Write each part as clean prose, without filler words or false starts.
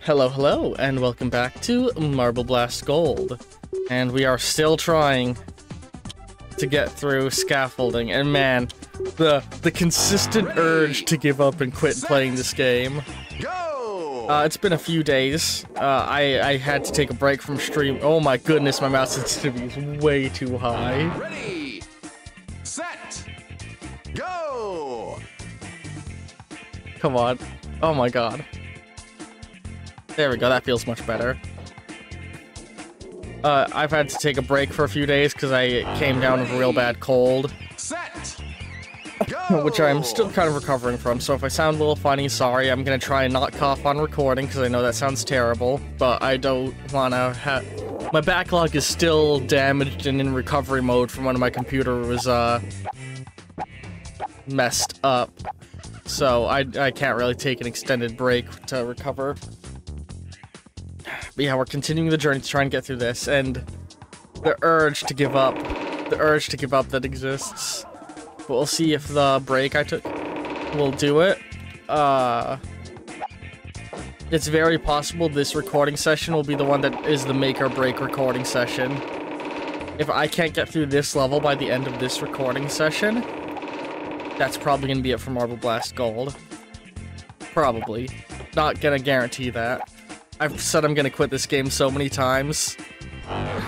Hello, hello, and welcome back to Marble Blast Gold. And we are still trying to get through scaffolding, and man, the consistent urge to give up and quit playing this game. It's been a few days. I had to take a break from stream. Oh my goodness, my mouse sensitivity is way too high. Ready, set, go! Come on. Oh my god. There we go, that feels much better. I've had to take a break for a few days because I came down with a real bad cold. Set, go! Which I'm still kind of recovering from, so if I sound a little funny, sorry. I'm gonna try and not cough on recording because I know that sounds terrible, but I don't wanna have... My backlog is still damaged and in recovery mode from when my computer was, messed up. So I can't really take an extended break to recover. But yeah, we're continuing the journey to try and get through this, and the urge to give up that exists. But we'll see if the break I took will do it. It's very possible this recording session will be the one that is the make or break recording session. If I can't get through this level by the end of this recording session, that's probably gonna be it for Marble Blast Gold. Probably. Not gonna guarantee that. I've said I'm gonna quit this game so many times.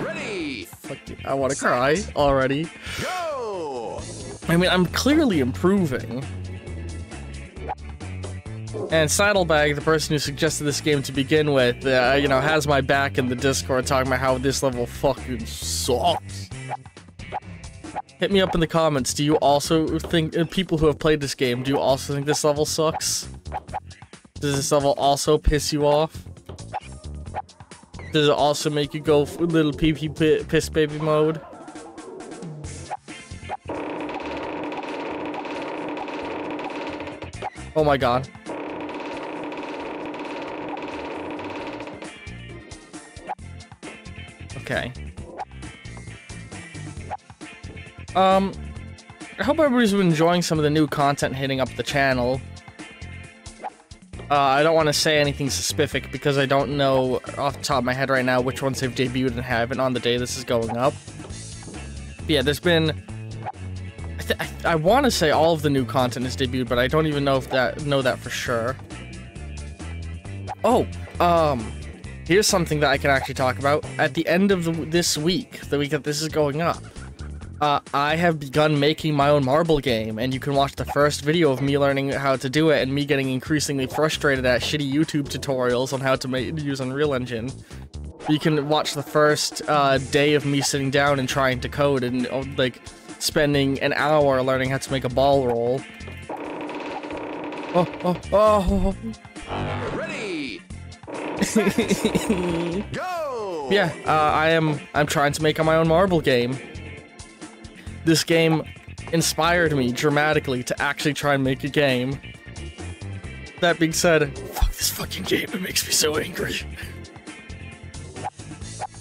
Ready, Fuck you. I wanna cry already. go! I mean, I'm clearly improving. And Saddlebag, the person who suggested this game to begin with, you know, has my back in the Discord talking about how this level fucking sucks. Hit me up in the comments. Do you also think, people who have played this game, do you also think this level sucks? Does this level also piss you off? Does it also make you go little pee-pee piss baby mode? Oh my god. Okay. I hope everybody's been enjoying some of the new content hitting up the channel. I don't want to say anything specific because I don't know off the top of my head right now which ones have debuted and haven't on the day this is going up. But yeah, there's been... I want to say all of the new content is debuted, but I don't even know if know that for sure. Oh, here's something that I can actually talk about. At the end of this week, the week that this is going up, I have begun making my own marble game, and you can watch the first video of me learning how to do it and me getting increasingly frustrated at shitty YouTube tutorials on how to use Unreal Engine. You can watch the first day of me sitting down and trying to code and like spending an hour learning how to make a ball roll. Oh. Ready, set, go! Yeah, I'm trying to make my own marble game. This game inspired me dramatically to actually try and make a game. That being said, fuck this fucking game, it makes me so angry.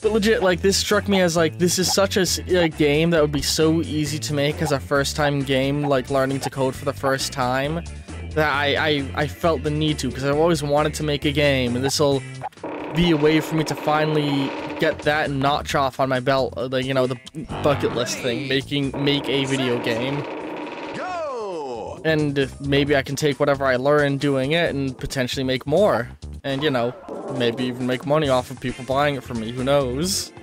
But legit, like, this struck me as, like, this is such a game that would be so easy to make as a first-time game, like, learning to code for the first time, that I felt the need to, because I've always wanted to make a game, and this'll be a way for me to finally get that notch off on my belt, like, you know, the bucket list thing, make a video game. Go! And maybe I can take whatever I learn doing it and potentially make more. And, you know, maybe even make money off of people buying it from me, who knows?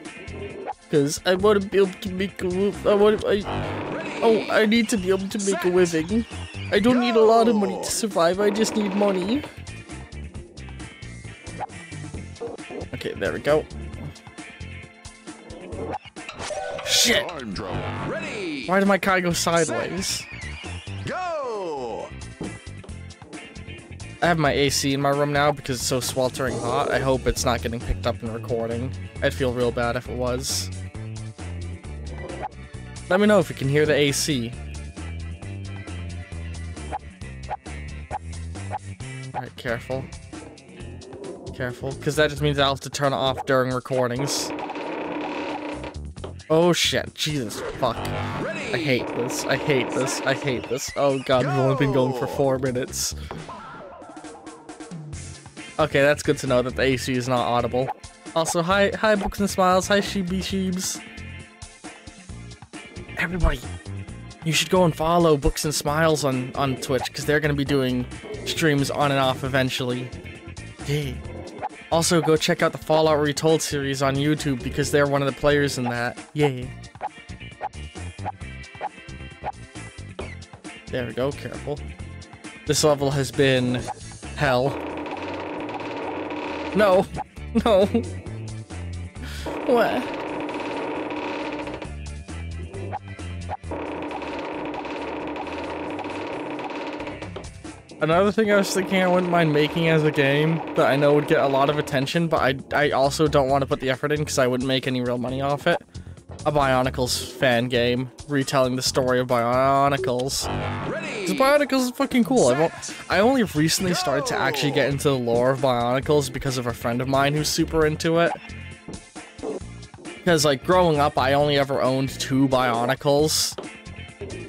Because I want to be able to make a... I need to be able to make a living. I don't need a lot of money to survive, I just need money. Okay, there we go. Shit! Ready, Why did my car go sideways? go! I have my AC in my room now because it's so sweltering hot. I hope it's not getting picked up in recording. I'd feel real bad if it was. Let me know if you can hear the AC. Alright, careful. Careful, because that just means I'll have to turn it off during recordings. Oh shit, Jesus, fuck. I hate this, I hate this, I hate this. Oh god, we've only been going for 4 minutes. Okay, that's good to know that the AC is not audible. Also, hi Books and Smiles, hi Sheebs. Everybody, you should go and follow Books and Smiles on Twitch, because they're going to be doing streams on and off eventually. Yay. Also, go check out the Fallout Retold series on YouTube, because they're one of the players in that. Yay. There we go, careful. This level has been hell. No. No. What? Another thing I was thinking I wouldn't mind making as a game that I know would get a lot of attention, but I also don't want to put the effort in because I wouldn't make any real money off it. A Bionicles fan game, retelling the story of Bionicles. Because Bionicles is fucking cool. I only recently started to actually get into the lore of Bionicles because of a friend of mine who's super into it. Because, like, growing up, I only ever owned 2 Bionicles.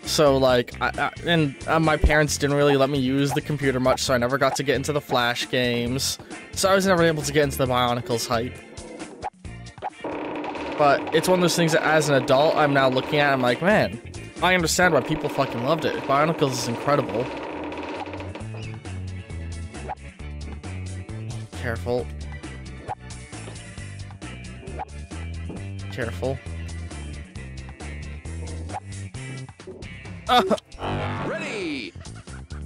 So, like, my parents didn't really let me use the computer much, so I never got to get into the Flash games. So I was never able to get into the Bionicles hype. But it's one of those things that, as an adult, I'm now looking at, I'm like, man, I understand why people fucking loved it. Bionicles is incredible. Careful. Careful. Ready.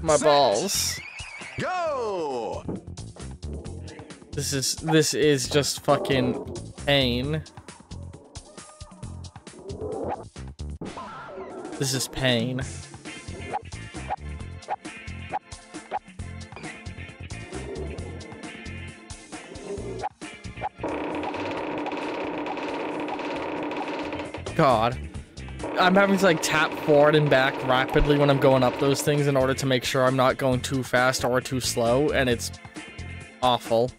My balls. Go. This is just fucking pain. This is pain. God. I'm having to, like, tap forward and back rapidly when I'm going up those things in order to make sure I'm not going too fast or too slow, and it's awful.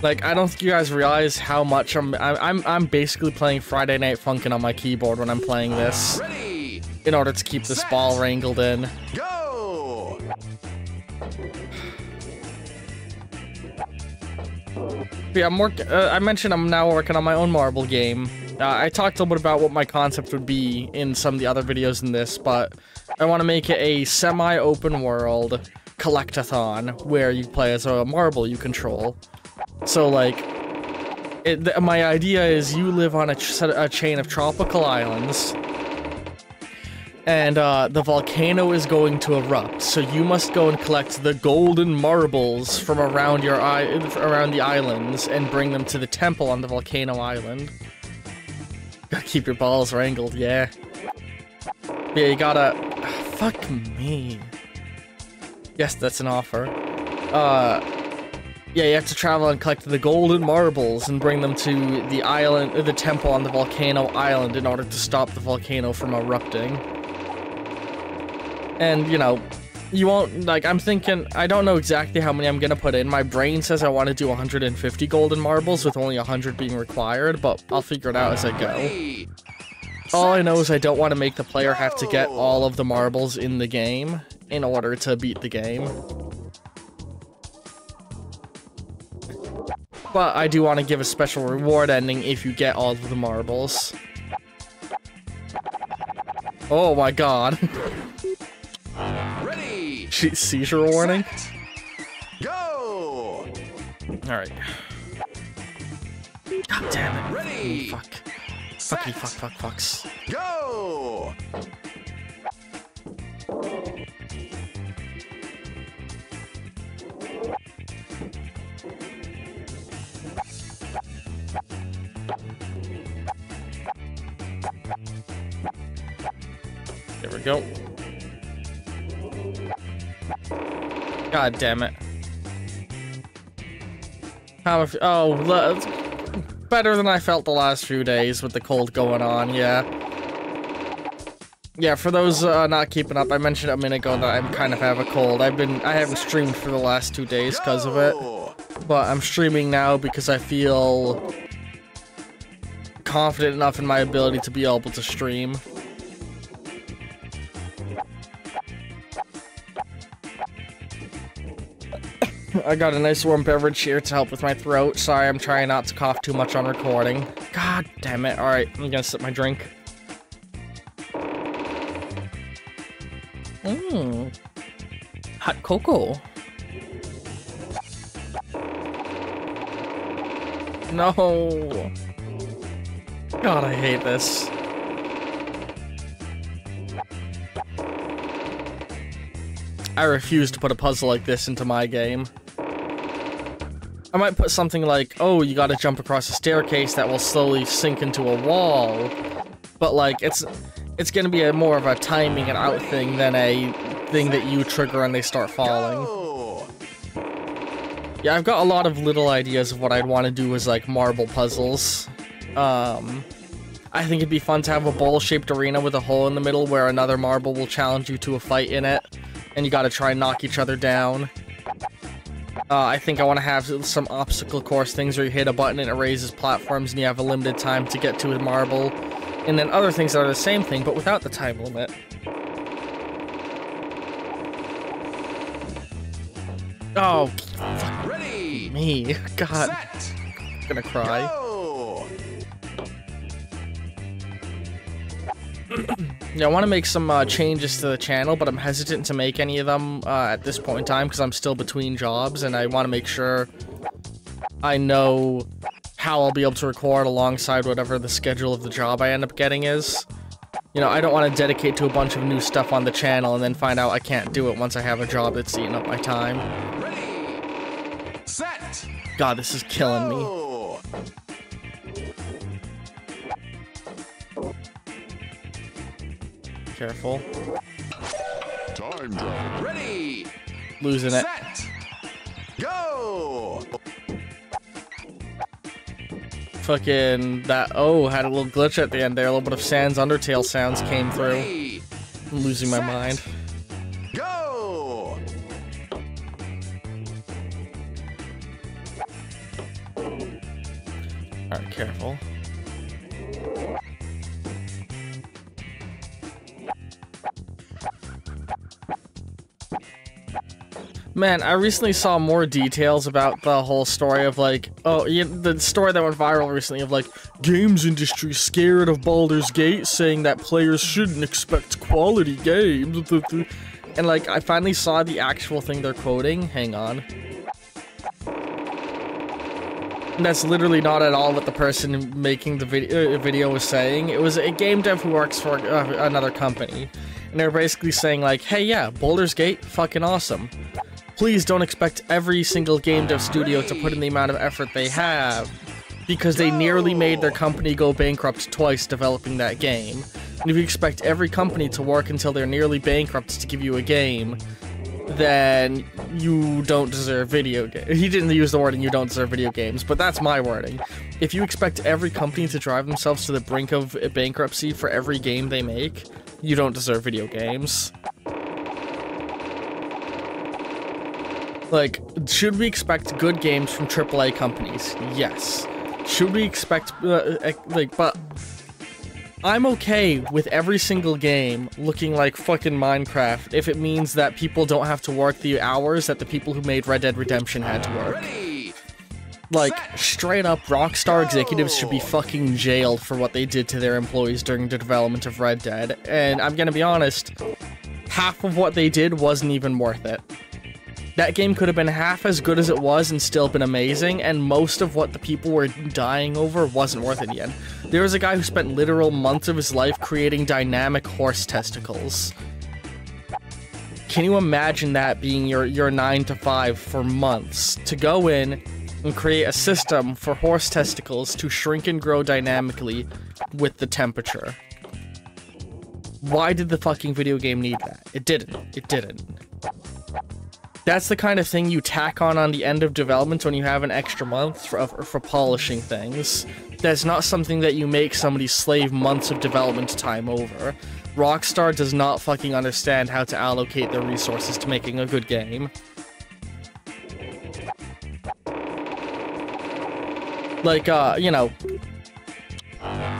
Like, I don't think you guys realize how much I'm basically playing Friday Night Funkin' on my keyboard when I'm playing this. Ready. In order to keep this ball wrangled in. Go. Yeah, I mentioned I'm now working on my own marble game. I talked a little bit about what my concept would be in some of the other videos in this, but I want to make it a semi-open world collectathon where you play as a marble you control. So, like, my idea is you live on a chain of tropical islands, and the volcano is going to erupt, so you must go and collect the golden marbles from around the islands and bring them to the temple on the volcano island. Gotta keep your balls wrangled, yeah. Yeah, you gotta... Fuck me. Yes, that's an offer. Yeah, you have to travel and collect the golden marbles and bring them to the island, the temple on the volcano island in order to stop the volcano from erupting. And, you know, you won't, like, I'm thinking, I don't know exactly how many I'm gonna put in. My brain says I want to do 150 golden marbles with only 100 being required, but I'll figure it out as I go. All I know is I don't want to make the player have to get all of the marbles in the game in order to beat the game. But I do want to give a special reward ending if you get all of the marbles. Oh my god. Ready. Seizure warning? Go. Alright. God damn it. Ready. Fuck. Fucky fucks. Go. There we go. God damn it. Better than I felt the last few days with the cold going on, yeah. Yeah, for those not keeping up, I mentioned a minute ago that I kind of have a cold. I haven't streamed for the last 2 days because of it. But I'm streaming now because I feel confident enough in my ability to be able to stream. I got a nice warm beverage here to help with my throat. Sorry, I'm trying not to cough too much on recording. God damn it. Alright, I'm gonna sip my drink. Mmm. Hot cocoa. No. God, I hate this. I refuse to put a puzzle like this into my game. I might put something like, oh, you gotta jump across a staircase that will slowly sink into a wall. But, like, it's gonna be more of a timing and out thing than a thing that you trigger and they start falling. Go! Yeah, I've got a lot of little ideas of what I'd want to do as, like, marble puzzles. I think it'd be fun to have a bowl-shaped arena with a hole in the middle where another marble will challenge you to a fight in it, and you gotta try and knock each other down. I think I want to have some obstacle course things where you hit a button and it raises platforms and you have a limited time to get to a marble. And then other things that are the same thing, but without the time limit. Oh, fuck Ready! me. God, Set! I'm gonna cry. Go! Yeah, I want to make some changes to the channel, but I'm hesitant to make any of them at this point in time because I'm still between jobs, and I want to make sure I know how I'll be able to record alongside whatever the schedule of the job I end up getting is. You know, I don't want to dedicate to a bunch of new stuff on the channel and then find out I can't do it once I have a job that's eating up my time. Ready! Set! God, this is killing me. Go! Careful. Time travel. Ready! Losing it. Set! Go! Fucking that, oh, had a little glitch at the end there. A little bit of Sans Undertale sounds came through. Ready! I'm losing my Set. mind. Go! Alright, careful. Man, I recently saw more details about the whole story of, like, oh, yeah, the story that went viral recently of, like, games industry scared of Baldur's Gate, saying that players shouldn't expect quality games. And, like, I finally saw the actual thing they're quoting. Hang on. And that's literally not at all what the person making the video was saying. It was a game dev who works for another company. And they're basically saying, like, hey, yeah, Baldur's Gate, fucking awesome. Please don't expect every single game dev studio to put in the amount of effort they have, because they nearly made their company go bankrupt twice developing that game. And if you expect every company to work until they're nearly bankrupt to give you a game, then you don't deserve video games. He didn't use the wording, you don't deserve video games, but that's my wording. If you expect every company to drive themselves to the brink of bankruptcy for every game they make, you don't deserve video games. Like, should we expect good games from AAA companies? Yes. Should we expect, but I'm okay with every single game looking like fucking Minecraft if it means that people don't have to work the hours that the people who made Red Dead Redemption had to work. Ready! Like, straight up, Rockstar executives should be fucking jailed for what they did to their employees during the development of Red Dead, and I'm gonna be honest, half of what they did wasn't even worth it. That game could have been half as good as it was and still been amazing, and most of what the people were dying over wasn't worth it yet. There was a guy who spent literal months of his life creating dynamic horse testicles. Can you imagine that being your 9 to 5 for months? To go in and create a system for horse testicles to shrink and grow dynamically with the temperature. Why did the fucking video game need that? It didn't. It didn't. That's the kind of thing you tack on the end of development when you have an extra month for polishing things. That's not something that you make somebody slave months of development time over. Rockstar does not fucking understand how to allocate their resources to making a good game. Like, you know,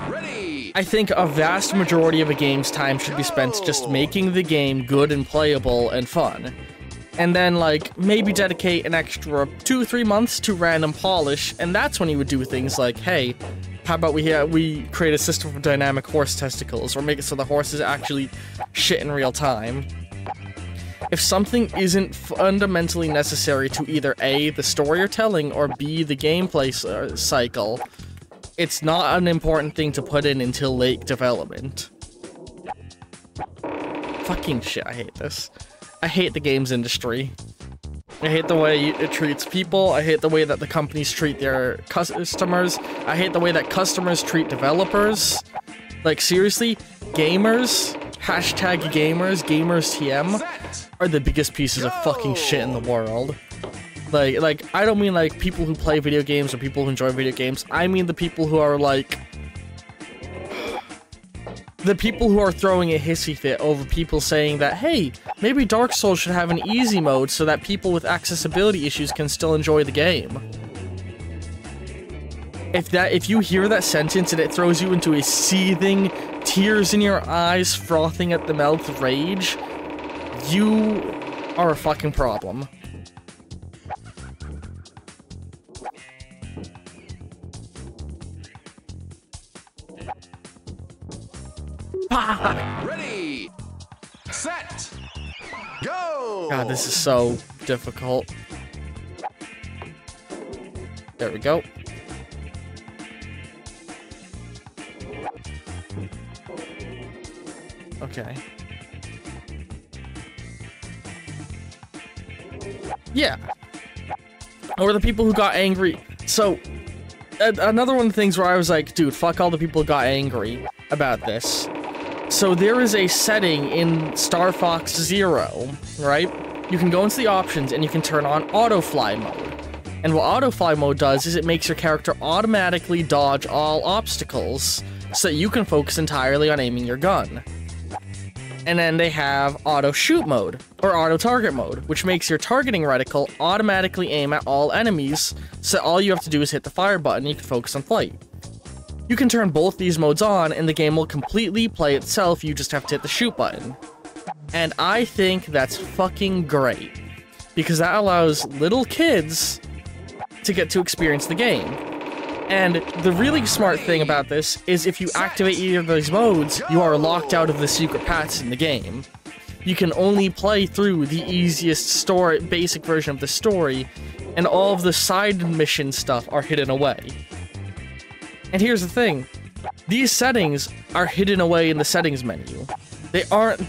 Ready! I think a vast majority of a game's time should be spent just making the game good and playable and fun. and then like maybe dedicate an extra 2-3 months to random polish, and that's when you would do things like, hey, how about we create a system for dynamic horse testicles, or make it so the horses actually shit in real time. If something isn't fundamentally necessary to either A, the story you're telling, or B, the gameplay cycle, it's not an important thing to put in until late development. Fucking shit, I hate this. I hate the games industry. I hate the way it treats people. I hate the way that the companies treat their customers. I hate the way that customers treat developers. Like, seriously, gamers, hashtag gamers, gamers TM, are the biggest pieces of fucking shit in the world. Like, I don't mean, like, people who play video games or people who enjoy video games. I mean the people who are, like... the people who are throwing a hissy fit over people saying that, hey, maybe Dark Souls should have an easy mode so that people with accessibility issues can still enjoy the game. If you hear that sentence and it throws you into a seething, tears in your eyes, frothing at the mouth rage, you are a fucking problem. Ready, set, go! God, this is so difficult. There we go. Okay. Yeah. Or the people who got angry. So, another one of the things where I was like, dude, fuck all the people who got angry about this. So there is a setting in Star Fox Zero, right? You can go into the options and you can turn on autofly mode. And what autofly mode does is it makes your character automatically dodge all obstacles so that you can focus entirely on aiming your gun. And then they have auto shoot mode, or auto target mode, which makes your targeting reticle automatically aim at all enemies, so all you have to do is hit the fire button and you can focus on flight. You can turn both these modes on and the game will completely play itself, you just have to hit the shoot button. And I think that's fucking great, because that allows little kids to get to experience the game. And the really smart thing about this is if you activate either of those modes, you are locked out of the secret paths in the game. You can only play through the easiest story, basic version of the story, and all of the side mission stuff are hidden away. And here's the thing, these settings are hidden away in the settings menu. They aren't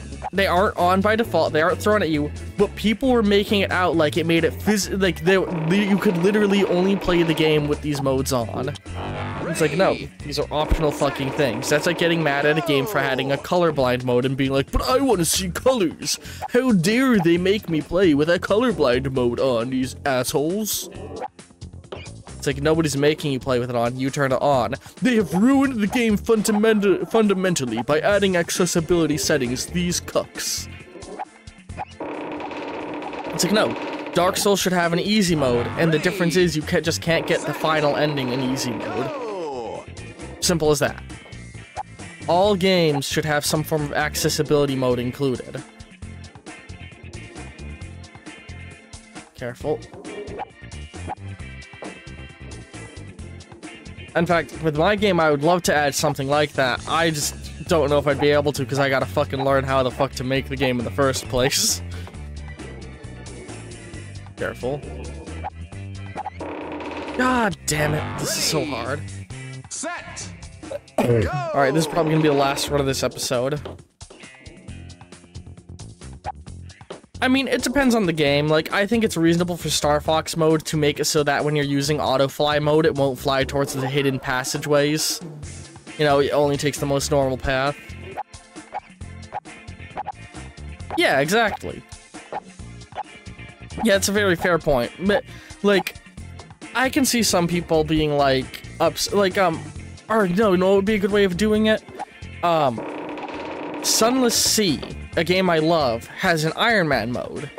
on by default, they aren't thrown at you, but people were making it out like it made it you could literally only play the game with these modes on. It's like, no, these are optional fucking things. That's like getting mad at a game for adding a colorblind mode and being like, but I want to see colors. How dare they make me play with a colorblind mode on, these assholes? It's like, nobody's making you play with it on, you turn it on. They have ruined the game fundamentally by adding accessibility settings, these cucks. It's like, no, Dark Souls should have an easy mode, and the difference is you just can't get the final ending in easy mode. Simple as that. All games should have some form of accessibility mode included. Careful. In fact, with my game, I would love to add something like that. I just don't know if I'd be able to, because I gotta fucking learn how the fuck to make the game in the first place. Careful. God damn it, this is so hard. Set, Alright, this is probably gonna be the last run of this episode. I mean, it depends on the game. Like, I think it's reasonable for Star Fox mode to make it so that when you're using auto-fly mode, it won't fly towards the hidden passageways. You know, it only takes the most normal path. Yeah, exactly. Yeah, it's a very fair point. But, like, I can see some people being, like, or, no, what would be a good way of doing it? Sunless Sea, a game I love, has an Iron Man mode,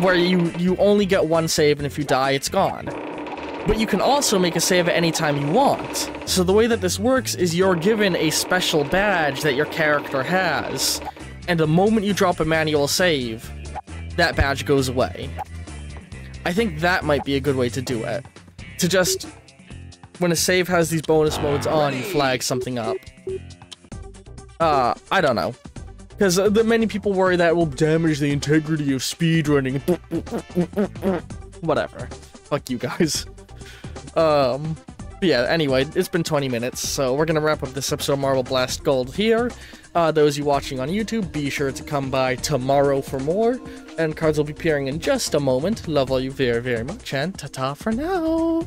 where you only get one save, and if you die, it's gone. But you can also make a save at any time you want. So the way that this works is you're given a special badge that your character has, and the moment you drop a manual save, that badge goes away. I think that might be a good way to do it. To just, when a save has these bonus modes on, you flag something up. I don't know. Because many people worry that it will damage the integrity of speedrunning. Whatever. Fuck you guys. Yeah, anyway, it's been 20 minutes, so we're gonna wrap up this episode of Marble Blast Gold here. Those of you watching on YouTube, be sure to come by tomorrow for more, and cards will be appearing in just a moment. Love all you very, very much, and ta-ta for now!